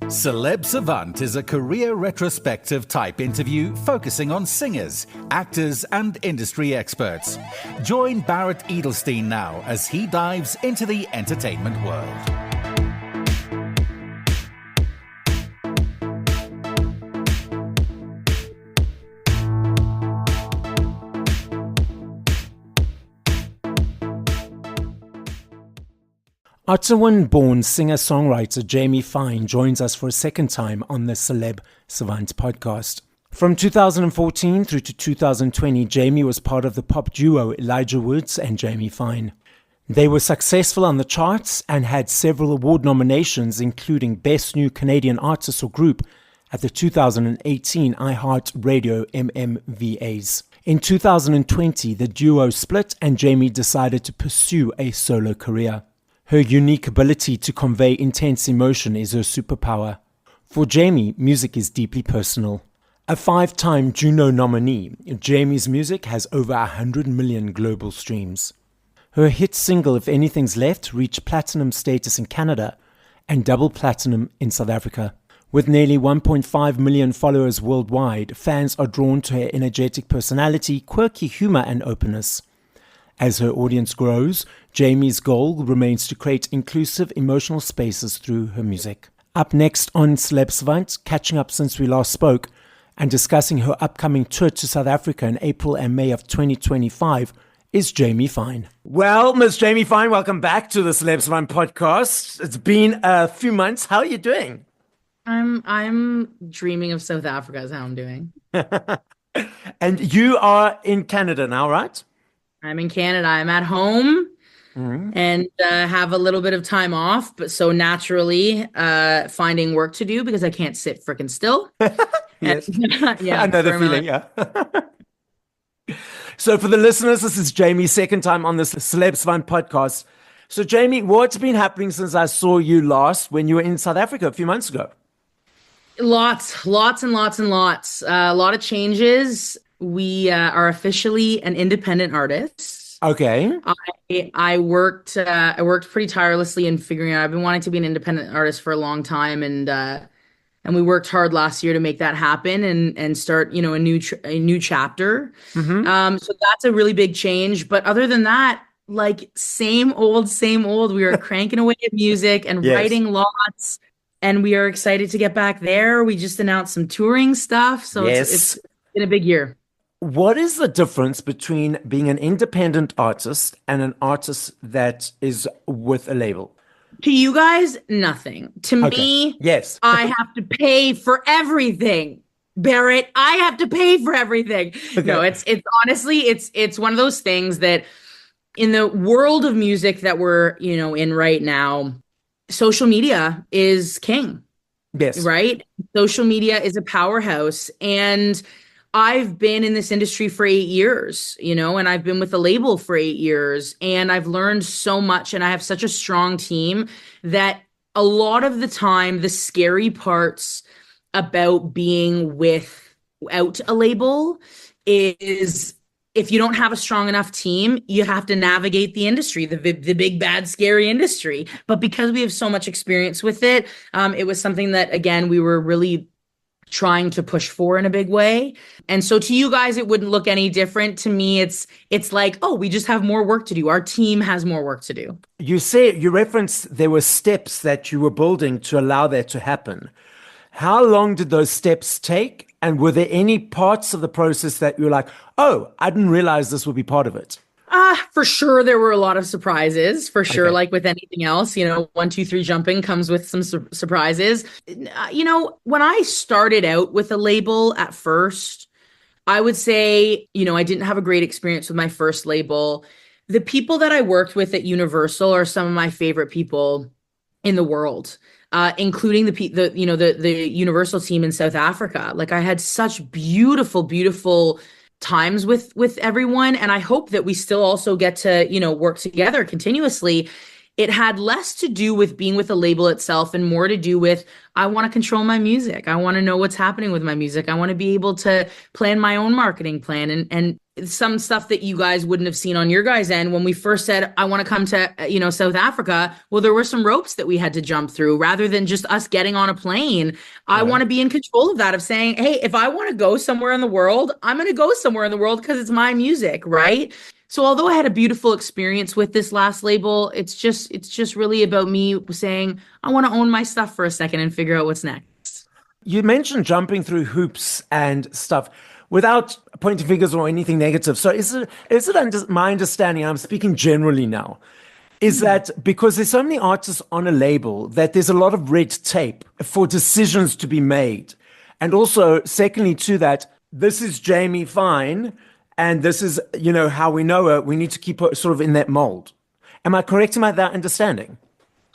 Celeb Savant is a career retrospective type interview focusing on singers, actors, and industry experts. Join Barrett Edelstein now as he dives into the entertainment world. Ottawan-born singer-songwriter Jamie Fine joins us for a second time on the Celeb Savant podcast. From 2014 through to 2020, Jamie was part of the pop duo Elijah Woods and Jamie Fine. They were successful on the charts and had several award nominations, including Best New Canadian Artist or Group at the 2018 iHeartRadio MMVAs. In 2020, the duo split and Jamie decided to pursue a solo career. Her unique ability to convey intense emotion is her superpower. For Jamie, music is deeply personal. A 5-time Juno nominee, Jamie's music has over 100 million global streams. Her hit single If Anything's Left reached platinum status in Canada and double platinum in South Africa. With nearly 1.5 million followers worldwide, fans are drawn to her energetic personality, quirky humor, and openness. As her audience grows, Jamie's goal remains to create inclusive, emotional spaces through her music. Up next on Celeb Savant, catching up since we last spoke and discussing her upcoming tour to South Africa in April and May of 2025, is Jamie Fine. Well, Miss Jamie Fine, welcome back to the Celeb Savant podcast. It's been a few months. How are you doing? I'm dreaming of South Africa is how I'm doing. And you are in Canada now, right? I'm in Canada. I'm at home and have a little bit of time off, but so naturally finding work to do because I can't sit freaking still. Yes. Yeah, I know the feeling, yeah. So for the listeners, this is Jamie's second time on this Celeb Savant podcast. So Jamie, what's been happening since I saw you last when you were in South Africa a few months ago? Lots and lots. A lot of changes. We are officially an independent artist. Okay. I worked pretty tirelessly in figuring out. I've been wanting to be an independent artist for a long time, and we worked hard last year to make that happen and start a new chapter. Mm-hmm. So that's a really big change. But other than that, like same old. We are cranking away at music and Yes. writing lots, and we are excited to get back there. We just announced some touring stuff, so Yes. it's been a big year. What is the difference between being an independent artist and an artist that is with a label? To you guys, nothing. To Okay. me, Yes. I have to pay for everything. Barrett, I have to pay for everything. Okay. No, it's honestly, it's one of those things that in the world of music that we're, in right now, social media is king, Yes. right? Social media is a powerhouse. And I've been in this industry for 8 years, and I've been with the label for 8 years, and I've learned so much, and I have such a strong team that a lot of the time, the scary parts about being without a label is if you don't have a strong enough team, you have to navigate the industry, the big, bad, scary industry. But because we have so much experience with it, it was something that, again, we were really trying to push for in a big way. And so to you guys, it wouldn't look any different. To me, it's like, oh, we just have more work to do. Our team has more work to do. You referenced there were steps that you were building to allow that to happen. How long did those steps take? And were there any parts of the process that you were like, oh, I didn't realize this would be part of it? For sure, there were a lot of surprises. For sure, Okay. like with anything else, 1, 2, 3 jumping comes with some surprises. When I started out with a label at first, I would say, I didn't have a great experience with my first label. The people that I worked with at Universal are some of my favorite people in the world, including the Universal team in South Africa. Like I had such beautiful times with everyone, and I hope that we still also get to work together continuously. it had less to do with being with the label itself and more to do with, I want to control my music. I want to know what's happening with my music. I want to be able to plan my own marketing plan and some stuff that you guys wouldn't have seen on your guys' end when we first said, I want to come to, South Africa. Well, there were some ropes that we had to jump through rather than just us getting on a plane. I want to be in control of that, of saying, hey, if I want to go somewhere in the world, I'm going to go somewhere in the world because it's my music, right? So although I had a beautiful experience with this last label, it's just really about me saying, I want to own my stuff for a second and figure out what's next. You mentioned jumping through hoops and stuff without pointing fingers or anything negative. So is it my understanding, I'm speaking generally now, is that because there's so many artists on a label that there's a lot of red tape for decisions to be made. And also, secondly to that, this is Jamie Fine, and this is, how we know her. We need to keep her sort of in that mold. Am I correct in that understanding?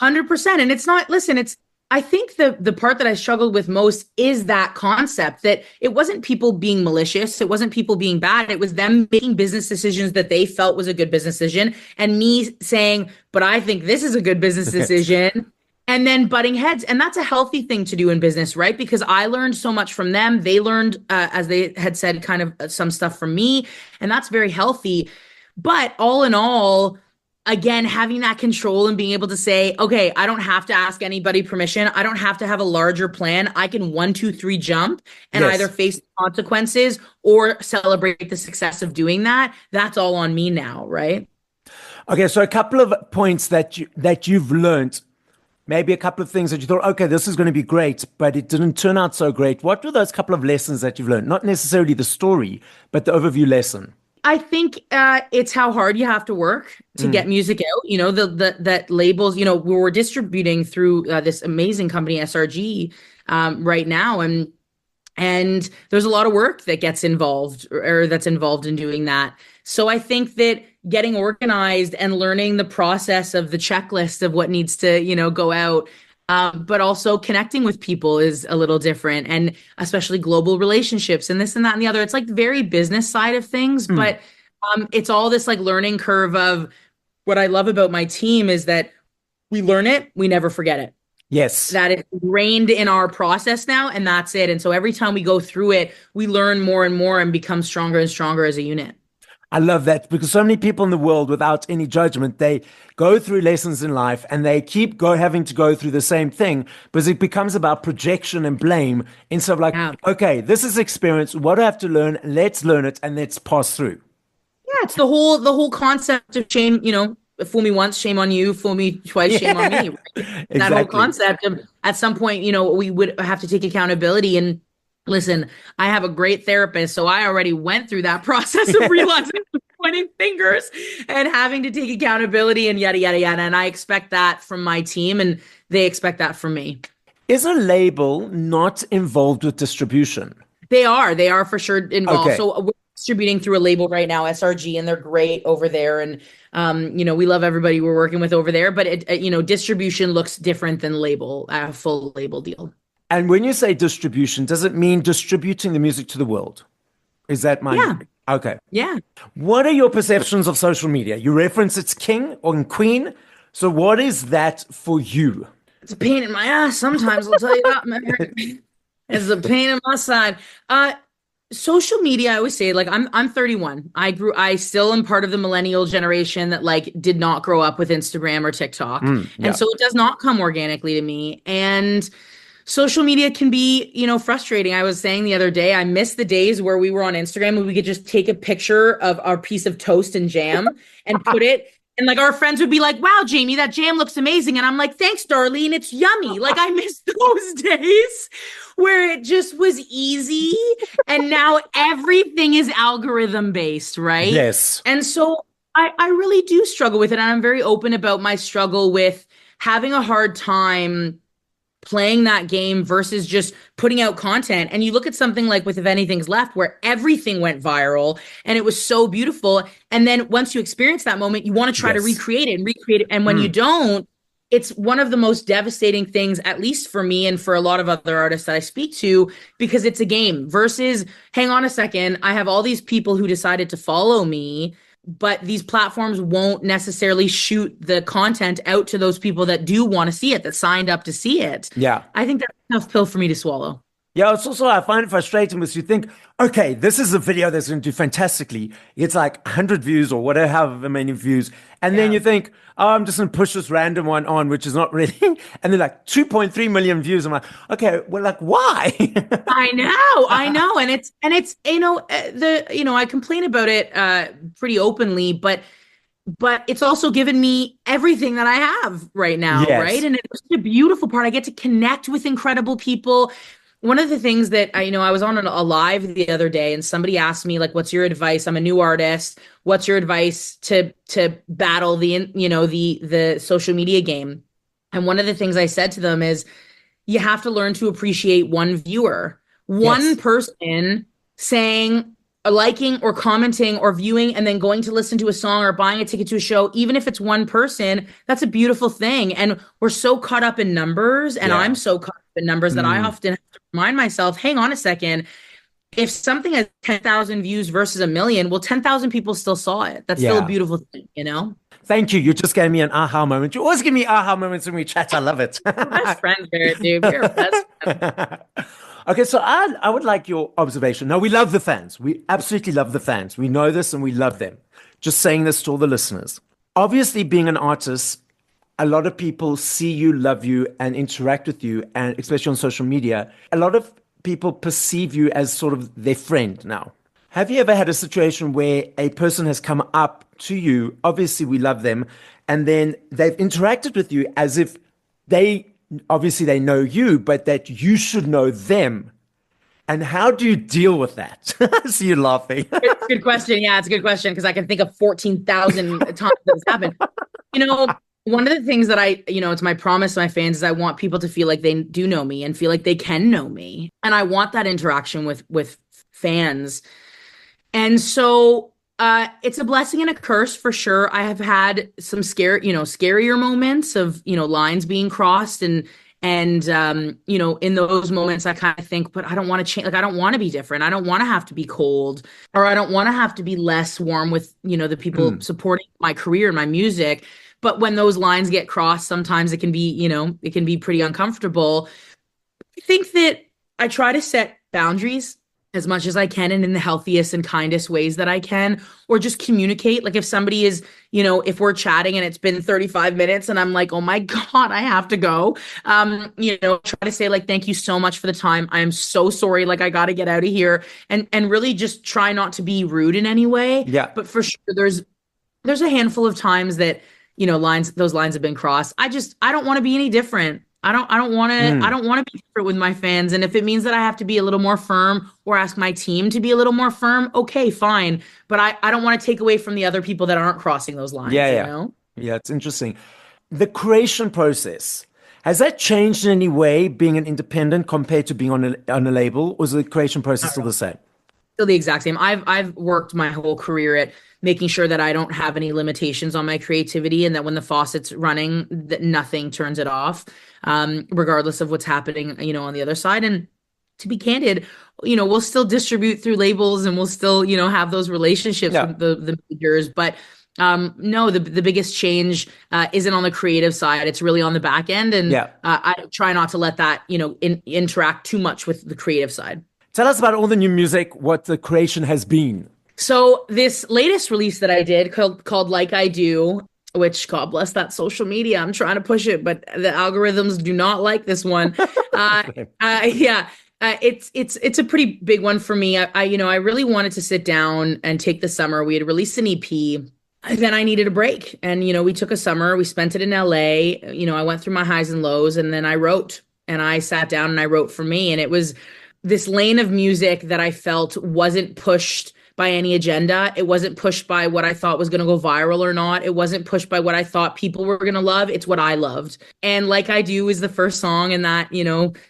100%. And it's not, listen, I think the part that I struggled with most is that concept that it wasn't people being malicious. It wasn't people being bad. It was them making business decisions that they felt was a good business decision. And me saying, but I think this is a good business decision. And then butting heads. And that's a healthy thing to do in business, right? Because I learned so much from them. They learned, as they had said, kind of some stuff from me. And that's very healthy. But all in all, again, having that control and being able to say, okay, I don't have to ask anybody permission. I don't have to have a larger plan. I can 1, 2, 3 jump and either face the consequences or celebrate the success of doing that. That's all on me now, right? Okay, so a couple of points that you've learned. Maybe a couple of things that you thought, okay, this is going to be great, but it didn't turn out so great. What were those couple of lessons that you've learned? Not necessarily the story, but the overview lesson. I think it's how hard you have to work to get music out. That labels, we're distributing through this amazing company, SRG, right now. And there's a lot of work that gets involved or that's involved in doing that. So I think that getting organized and learning the process of the checklist of what needs to, go out, but also connecting with people is a little different, and especially global relationships and this and that and the other. It's like the very business side of things, but it's all this like learning curve of what I love about my team is that we learn it, we never forget it. Yes. That is ingrained in our process now, and that's it. And so every time we go through it, we learn more and more and become stronger and stronger as a unit. I love that, because so many people in the world, without any judgment, they go through lessons in life and they keep having to go through the same thing, because it becomes about projection and blame instead of like, okay, this is experience. What do I have to learn? Let's learn it and let's pass through. Yeah, it's the whole concept of shame, fool me once, shame on you, fool me twice, shame on me. Right? Exactly. That whole concept of at some point, we would have to take accountability. And listen, I have a great therapist, so I already went through that process of realizing pointing fingers and having to take accountability and yada, yada, yada. And I expect that from my team, and they expect that from me. Is a label not involved with distribution? They are for sure involved. Okay. So we're distributing through a label right now, SRG, and they're great over there. And, we love everybody we're working with over there, but distribution looks different than a full label deal. And when you say distribution, does it mean distributing the music to the world? Is that my... Yeah. Okay. Yeah. What are your perceptions of social media? You reference it's king or queen. So what is that for you? It's a pain in my ass sometimes, I'll tell you that, man. It's a pain in my side. Social media, I always say, like, I'm 31. I still am part of the millennial generation that like did not grow up with Instagram or TikTok. And so it does not come organically to me. And social media can be, frustrating. I was saying the other day, I miss the days where we were on Instagram and we could just take a picture of our piece of toast and jam and put it. And like our friends would be like, wow, Jamie, that jam looks amazing. And I'm like, thanks, Darlene. It's yummy. Like I miss those days where it just was easy. And now everything is algorithm based, right? Yes. And so I really do struggle with it. And I'm very open about my struggle with having a hard time playing that game versus just putting out content. And you look at something like with If Anything's Left, where everything went viral and it was so beautiful. And then once you experience that moment, you want to try to recreate it. And when you don't, it's one of the most devastating things, at least for me and for a lot of other artists that I speak to, because it's a game versus, hang on a second, I have all these people who decided to follow me but these platforms won't necessarily shoot the content out to those people that do want to see it, that signed up to see it. Yeah. I think that's a tough pill for me to swallow. Yeah, it's also, I find it frustrating because you think, okay, this is a video that's going to do fantastically. It's like 100 views or whatever, however many views. And then you think, oh, I'm just going to push this random one on, which is not really. And then like 2.3 million views. I'm like, okay, well, like, why? I know. And it's, I complain about it pretty openly, but it's also given me everything that I have right now, Yes. right? And it's a beautiful part. I get to connect with incredible people. One of the things that I was on a live the other day, and somebody asked me, like, what's your advice? I'm a new artist. What's your advice to battle the social media game? And one of the things I said to them is, you have to learn to appreciate one viewer, one person saying, liking or commenting or viewing, and then going to listen to a song or buying a ticket to a show, even if it's one person. That's a beautiful thing. And we're so caught up in numbers, and I'm so caught up in numbers that I often have to remind myself, hang on a second. If something has 10,000 views versus a million, well, 10,000 people still saw it. That's still a beautiful thing, Thank you. You just gave me an aha moment. You always give me aha moments when we chat. I love it. We're best friends, Barrett, dude. We're best friends. Okay, so I would like your observation. Now, we love the fans. We absolutely love the fans. We know this and we love them. Just saying this to all the listeners. Obviously, being an artist, a lot of people see you, love you, and interact with you, and especially on social media. A lot of people perceive you as sort of their friend now. Have you ever had a situation where a person has come up to you, obviously we love them, and then they've interacted with you as if they know you, but that you should know them? And how do you deal with that? I see you laughing. It's a good question. Yeah, it's a good question, because I can think of 14,000 times that's happened. One of the things that it's my promise to my fans is I want people to feel like they do know me and feel like they can know me. And I want that interaction with fans. And so it's a blessing and a curse for sure. I have had some scarier moments of, lines being crossed, and in those moments I kind of think, but I don't want to change. Like, I don't want to be different. I don't want to have to be cold, or I don't want to have to be less warm with, the people supporting my career and my music. But when those lines get crossed, sometimes it can be pretty uncomfortable. I think that I try to set boundaries as much as I can, and in the healthiest and kindest ways that I can, or just communicate. Like, if somebody is, if we're chatting and it's been 35 minutes and I'm like, oh my God, I have to go, try to say, like, thank you so much for the time. I am so sorry. Like, I got to get out of here, and really just try not to be rude in any way. Yeah. But for sure, there's a handful of times that, those lines have been crossed. I don't want to be any different. I don't want to be different with my fans. And if it means that I have to be a little more firm, or ask my team to be a little more firm, okay, fine. But I don't want to take away from the other people that aren't crossing those lines. Yeah, it's interesting. The creation process, has that changed in any way, being an independent compared to being on a label? Or is the creation process still the same? Still the exact same. I've worked my whole career at making sure that I don't have any limitations on my creativity, and that when the faucet's running, that nothing turns it off, regardless of what's happening, on the other side. And to be candid, we'll still distribute through labels, and we'll still, have those relationships with the majors. But no, the biggest change isn't on the creative side. It's really on the back end. And I try not to let that, interact too much with the creative side. Tell us about all the new music, what the creation has been. So this latest release that I did called Like I Do, which, God bless that social media. I'm trying to push it, but the algorithms do not like this one. It's a pretty big one for me. I really wanted to sit down and take the summer. We had released an EP. Then I needed a break. And, we took a summer. We spent it in LA. I went through my highs and lows, and then I wrote, and I sat down and I wrote for me. And it was this lane of music that I felt wasn't pushed by any agenda. It wasn't pushed by what I thought was going to go viral or not. It wasn't pushed by what I thought people were going to love. It's what I loved. And Like I Do is the first song in that,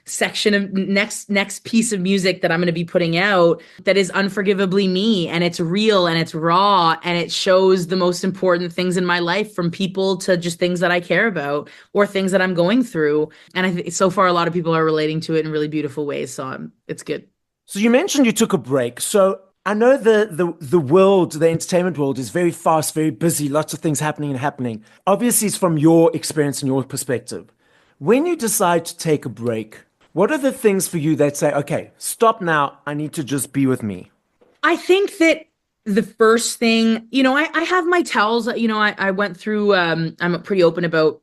section of next piece of music that I'm going to be putting out, that is unforgivably me. And it's real, and it's raw, and it shows the most important things in my life, from people to just things that I care about or things that I'm going through. And I think so far a lot of people are relating to it in really beautiful ways. So it's good. So you mentioned you took a break. So I know the world, the entertainment world is very fast, very busy, lots of things happening and happening. Obviously, it's from your experience and your perspective. When you decide to take a break, what are the things for you that say, okay, stop now, I need to just be with me? I think that the first thing, I have my tells, I went through, I'm pretty open about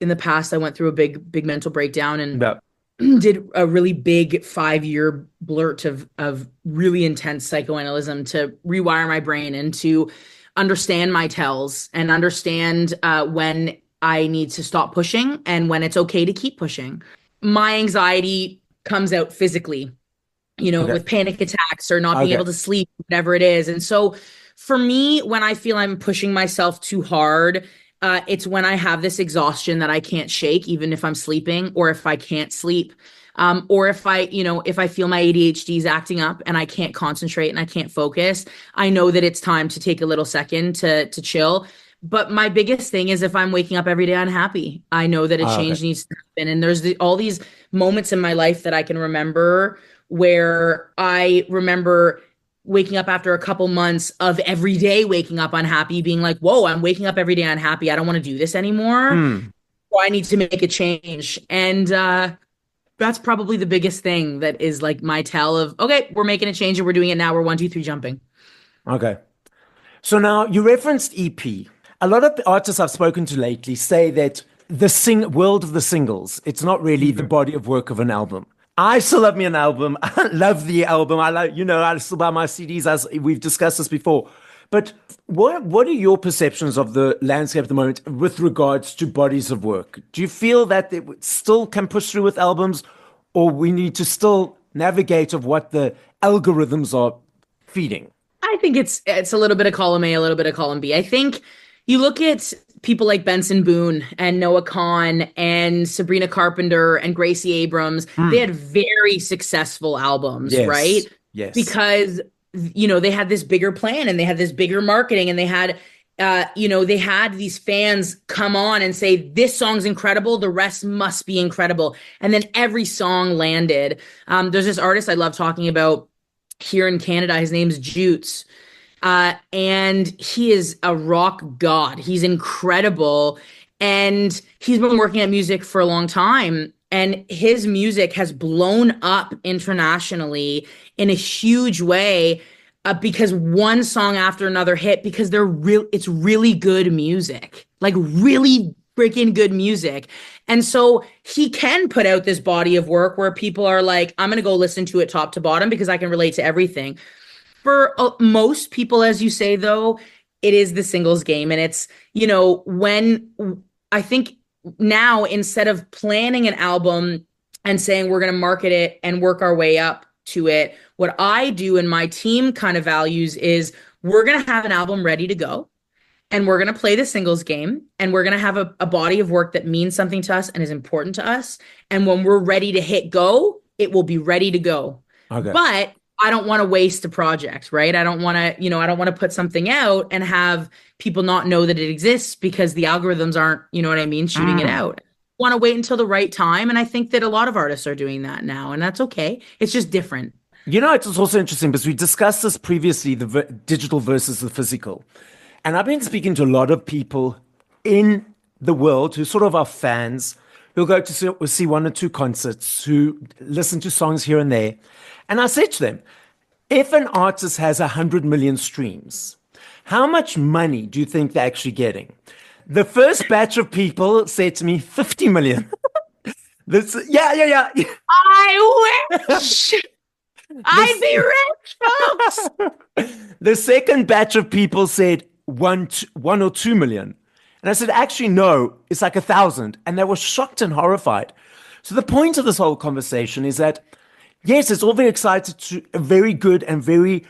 in the past, I went through a big mental breakdown and Yeah. did a really big 5-year blurt of really intense psychoanalysis to rewire my brain and to understand my tells and understand when I need to stop pushing and when it's okay to keep pushing. My anxiety comes out physically, Okay. with panic attacks or not being Okay. able to sleep, whatever it is. And so for me, when I feel I'm pushing myself too hard, it's when I have this exhaustion that I can't shake, even if I'm sleeping or if I can't sleep. Or if I feel my ADHD is acting up and I can't concentrate and I can't focus, I know that it's time to take a little second to chill. But my biggest thing is if I'm waking up every day unhappy, I know that a Okay. change needs to happen. And there's all these moments in my life that I can remember where I remember waking up after a couple months of every day waking up unhappy, being like, whoa, I'm waking up every day unhappy. I don't want to do this anymore. Hmm. So I need to make a change. And that's probably the biggest thing that is like my tell of, okay, we're making a change and we're doing it now. We're 1, 2, 3 jumping. Okay. So now you referenced EP. A lot of the artists I've spoken to lately say that the world of the singles, it's not really the body of work of an album. I still love me an album. I love the album. I like, I still buy my CDs as we've discussed this before. But what are your perceptions of the landscape at the moment with regards to bodies of work? Do you feel that it still can push through with albums, or we need to still navigate of what the algorithms are feeding? I think it's a little bit of column A, a little bit of column B. I think you look at people like Benson Boone and Noah Kahan and Sabrina Carpenter and Gracie Abrams. They Hmm. had very successful albums, right? Yes. Yes. Because they had this bigger plan and they had this bigger marketing and they had these fans come on and say, this song's incredible. The rest must be incredible. And then every song landed. There's this artist I love talking about here in Canada. His name's Jutes. And he is a rock god. He's incredible. And he's been working at music for a long time. And his music has blown up internationally in a huge way because one song after another hit because it's really good music, like really freaking good music. And so he can put out this body of work where people are like, I'm going to go listen to it top to bottom because I can relate to everything. For most people, as you say, though, it is the singles game. And it's, when I think now instead of planning an album and saying we're going to market it and work our way up to it, what I do and my team kind of values is we're going to have an album ready to go and we're going to play the singles game and we're going to have a body of work that means something to us and is important to us. And when we're ready to hit go, it will be ready to go. Okay. But I don't want to waste a project, right? I don't want to, I don't want to put something out and have people not know that it exists because the algorithms aren't, what I mean, shooting it out. Want to wait until the right time. And I think that a lot of artists are doing that now, and that's okay. It's just different. It's also interesting because we discussed this previously, the digital versus the physical. And I've been speaking to a lot of people in the world who sort of are fans, who'll go to see 1 or 2 concerts, who listen to songs here and there. And I said to them, if an artist has 100 million streams, how much money do you think they're actually getting? The first batch of people said to me, 50 million. Yeah. I wish I'd be rich, folks. The second batch of people said 1 or 2 million. And I said, actually, no, it's like 1,000. And they were shocked and horrified. So the point of this whole conversation is that, yes, it's all very good and very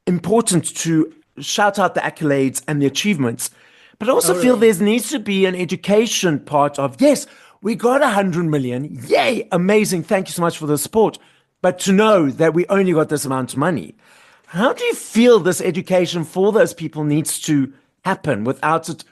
important to shout out the accolades and the achievements. But I also feel there needs to be an education part of, yes, we got 100 million. Yay, amazing. Thank you so much for the support. But to know that we only got this amount of money. How do you feel this education for those people needs to happen without it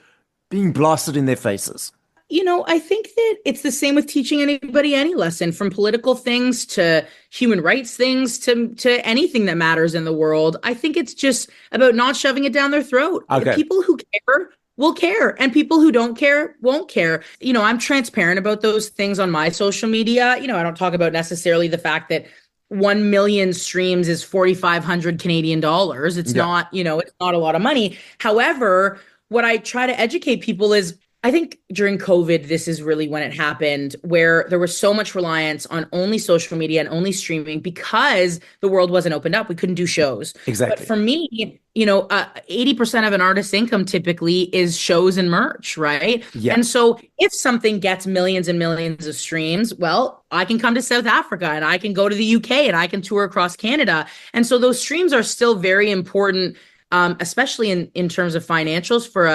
being blasted in their faces? I think that it's the same with teaching anybody any lesson, from political things to human rights things to anything that matters in the world. I think it's just about not shoving it down their throat. Okay. People who care will care, and people who don't care won't care. I'm transparent about those things on my social media. I don't talk about necessarily the fact that 1 million streams is 4,500 Canadian dollars. It's not, it's not a lot of money. However, what I try to educate people is, I think during COVID, this is really when it happened, where there was so much reliance on only social media and only streaming because the world wasn't opened up. We couldn't do shows. Exactly. But for me, 80% of an artist's income typically is shows and merch, right? Yeah. And so if something gets millions and millions of streams, well, I can come to South Africa and I can go to the UK and I can tour across Canada. And so those streams are still very important, especially in terms of financials for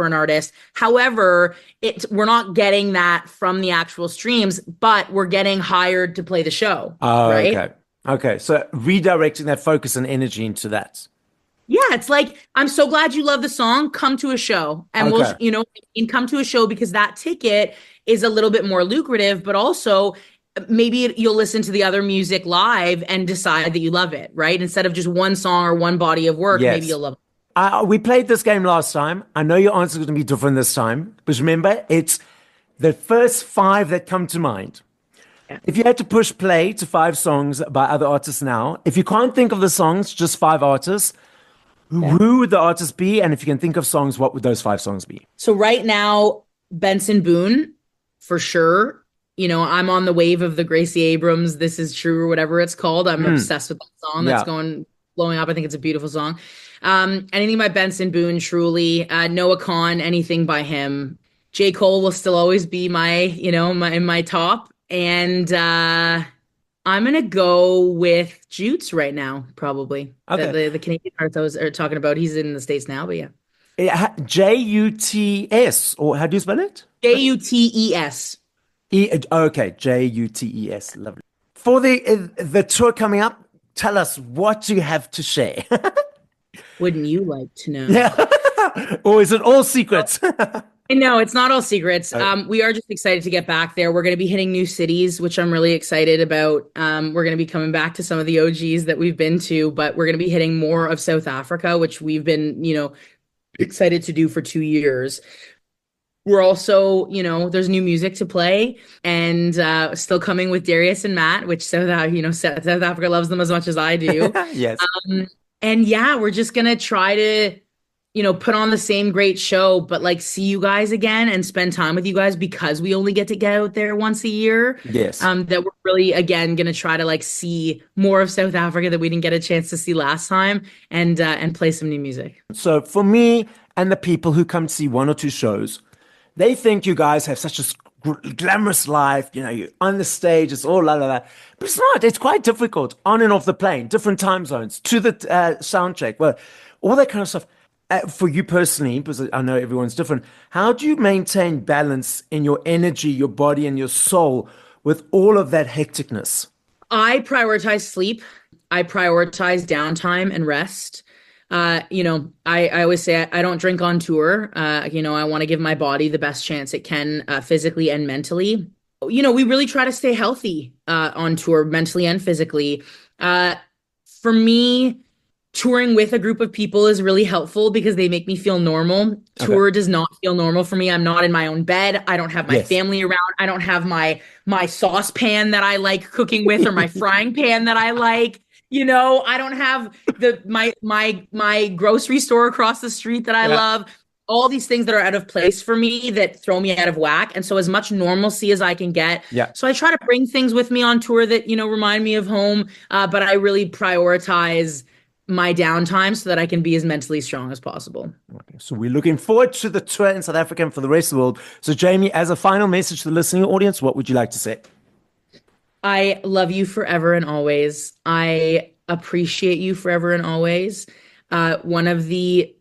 an artist. However, we're not getting that from the actual streams, but we're getting hired to play the show. Right? Okay. So redirecting that focus and energy into that. Yeah, it's like, I'm so glad you love the song. Come to a show, and we'll, come to a show, because that ticket is a little bit more lucrative, but also maybe you'll listen to the other music live and decide that you love it, right? Instead of just one song or one body of work, maybe you'll love it. We played this game last time. I know your answer is going to be different this time, but remember, it's the first 5 that come to mind. Yeah. If you had to push play to 5 songs by other artists now, if you can't think of the songs, just 5 artists, who would the artists be? And if you can think of songs, what would those 5 songs be? So right now, Benson Boone, for sure. I'm on the wave of the Gracie Abrams, This Is True, or whatever it's called. I'm obsessed with that song. That's blowing up. I think it's a beautiful song. Anything by Benson Boone, truly. Noah Kahan, anything by him. J. Cole will still always be my top. And I'm going to go with Jutes right now, probably. Okay. The Canadian artist I was talking about. He's in the States now, but yeah. Juts, or how do you spell it? Jutes. Okay, Jutes. Lovely. For the tour coming up, tell us, what do you have to share? Wouldn't you like to know? Yeah. Or is it all secrets? No, it's not all secrets. We are just excited to get back there. We're going to be hitting new cities, which I'm really excited about. We're going to be coming back to some of the OGs that we've been to, but we're going to be hitting more of South Africa, which we've been, excited to do for 2 years. We're also, there's new music to play, and still coming with Darius and Matt, which South Africa loves them as much as I do. Yes. And yeah, we're just going to try to, put on the same great show, but see you guys again and spend time with you guys, because we only get to get out there once a year. Yes. That we're really, again, going to try to see more of South Africa that we didn't get a chance to see last time, and play some new music. So for me and the people who come to see 1 or 2 shows, they think you guys have such a glamorous life. You're on the stage, it's all la la la. But it's not. It's quite difficult on and off the plane, different time zones, to the sound check, well, all that kind of stuff. For you personally, because I know everyone's different, how do you maintain balance in your energy, your body, and your soul with all of that hecticness? I prioritize sleep. I prioritize downtime and rest. I always say I don't drink on tour. I want to give my body the best chance it can, physically and mentally. We really try to stay healthy on tour, mentally and physically. For me, touring with a group of people is really helpful because they make me feel normal. Tour does not feel normal for me. I'm not in my own bed. I don't have my family around. I don't have my saucepan that I like cooking with, or my frying pan that I like. I don't have my grocery store across the street that I love. All these things that are out of place for me, that throw me out of whack. And so as much normalcy as I can get. Yeah. So I try to bring things with me on tour that, remind me of home. But I really prioritize my downtime so that I can be as mentally strong as possible. Okay, so we're looking forward to the tour in South Africa and for the rest of the world. So Jamie, as a final message to the listening audience, what would you like to say? I love you forever and always. I appreciate you forever and always. One of the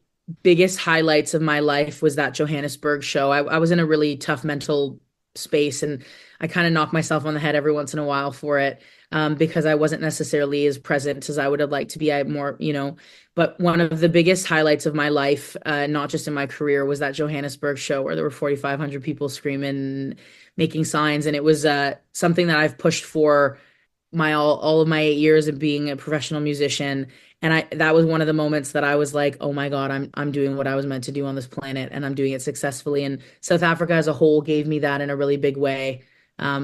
biggest highlights of my life was that Johannesburg show. I was in a really tough mental space, and I kind of knock myself on the head every once in a while for it, because I wasn't necessarily as present as I would have liked to be. I more, but one of the biggest highlights of my life, not just in my career, was that Johannesburg show where there were 4,500 people screaming, making signs. And it was something that I've pushed for all of my 8 years of being a professional musician. And that was one of the moments that I was like, oh my God, I'm doing what I was meant to do on this planet, and I'm doing it successfully. And South Africa as a whole gave me that in a really big way.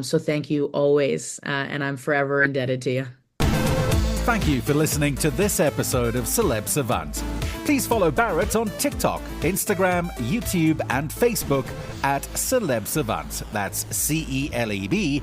So thank you always. And I'm forever indebted to you. Thank you for listening to this episode of Celeb Savant. Please follow Barrett on TikTok, Instagram, YouTube, and Facebook at Celeb Savant. That's CelebSavant.